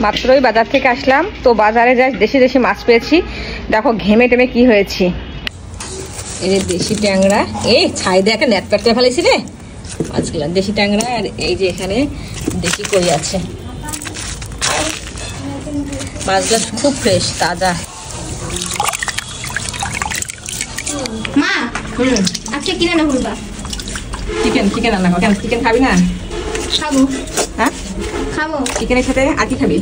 মাত্রই বাজার থেকে আসলাম, তো বাজারে যা দেশি দেশি মাছ পেয়েছি। দেখো ঘেমে টেমে কি হয়েছি। এই যে দেশি ট্যাংরা, এই ছাই দিয়ে একটা নেট পেটতে ফেলেছি রে মাছগুলো। দেশি ট্যাংরা আর এই যে এখানে দেশি কই আছে। মাছগুলো খুব ফ্রেশ তাজা। মা আজকে কি রান্না করবা? চিকেন। চিকেন রান্না করো। কেন চিকেন খাবি না? খাবো। হ্যাঁ খাবো। চিকেনের সাথে আর কি খাবি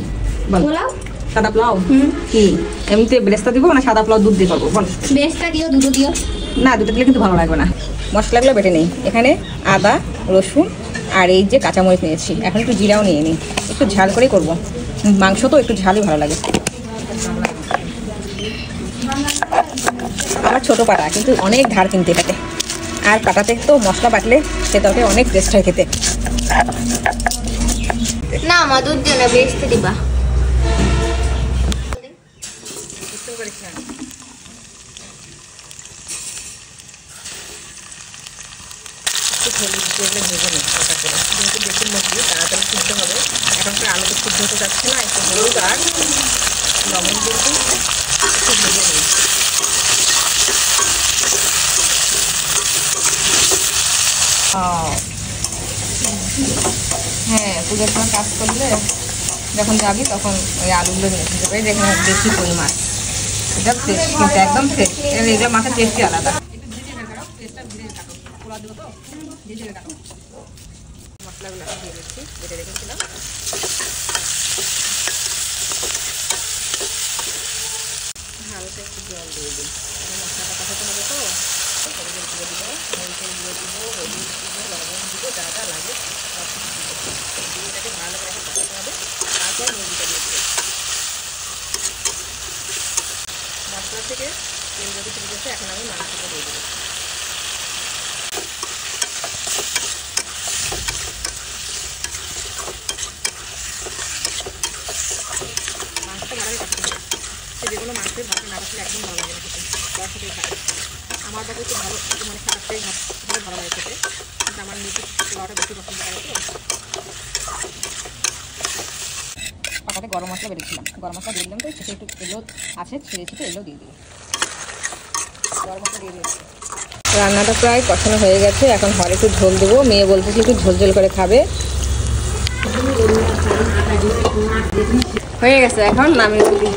বল? পোলাও। সাদা পোলাও? কি এমনিতে বেরেস্তা দিব না সাদা পোলাও দুধ দিয়ে করবো বল? বেরেস্তা দিও, দুধ দিও। না, দুধ দিলে কিন্তু ভালো লাগবে না। মশলাগুলো বেটে নেই। এখানে আদা, রসুন আর এই যে কাঁচামরিচ নিয়েছি। এখন একটু জিরাও নিয়ে নিই, একটু ঝাল করেই করবো। মাংস তো একটু ঝালই ভালো লাগে। আমার ছোটো পাটা, কিন্তু অনেক ধার কিনতে এটাকে। আর পাটাতে তো মশলা বাটলে সে তরকারি অনেক টেস্ট হয় খেতে। না মা, দুধ দিও না, বেরেস্তা দিবা। তাড়াতাড়ি সিদ্ধ হবে। এখন তো আলু তো সিদ্ধ হতে যাচ্ছে না, একটু হলুদ আর লবণ দিয়ে একটু ভেজে নিই। হ্যাঁ, পুজোর সময় কাজ করলে যখন যাবি তখন ওই আলুগুলো নিয়ে খেতে পারি। যেখানে বেশি কই মাছ, এটা ফ্রেশ, কিন্তু একদম ফ্রেশ। এগুলো মাছের টেস্টই আলাদা। মশলাগুলো দিয়ে দিচ্ছি, বেটে রেখেছিলাম। হালকা একটু জল দিয়ে দিই, মশলাটা কষাতে হবে তো। দিয়ে দিব, মরিচের গুঁড়ো দিব, হলুদ দিব, লবণ দিব, যা যা লাগে সব কিছু দিব। এটাকে ভালো করে একটা কষাতে হবে। তারপর মুরগিটা দিয়ে দিব। মশলা থেকে তেল যদি ছেড়ে দিয়েছে, এখন আমি মাংসটা দিয়ে দেবো। মাংসটা ভালোই কষতে হবে। সে যেগুলো মাংসের ভালো না কষলে একদম ভালো লাগে না খেতে, তার সাথেই খাবে। আমার কাছে একটু ভালো, মানে খারাপটাই ভালো ভালো লাগে খেতে, কিন্তু আমার নিজের পোলাওটা বেশি পছন্দ করে তো। পাটাতে গরম মশলা বেড়েছিলাম, গরম মশলা দিয়ে দিলাম। তো সেটা একটু এলো আছে, ছেড়ে ছেটে এলো দিয়ে দিই। গরম মশলা দিয়ে দিয়েছি। রান্নাটা প্রায় কষানো হয়ে গেছে। এখন ঘরে একটু ঝোল দেবো। মেয়ে বলতেছে একটু ঝোল ঝোল করে খাবে। হয়ে গেছে, এখন নামিয়ে দিই।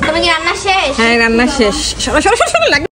তুমি কি রান্না শেষ? হ্যাঁ, রান্না শেষ। সরো সরো সরো, লাগবে।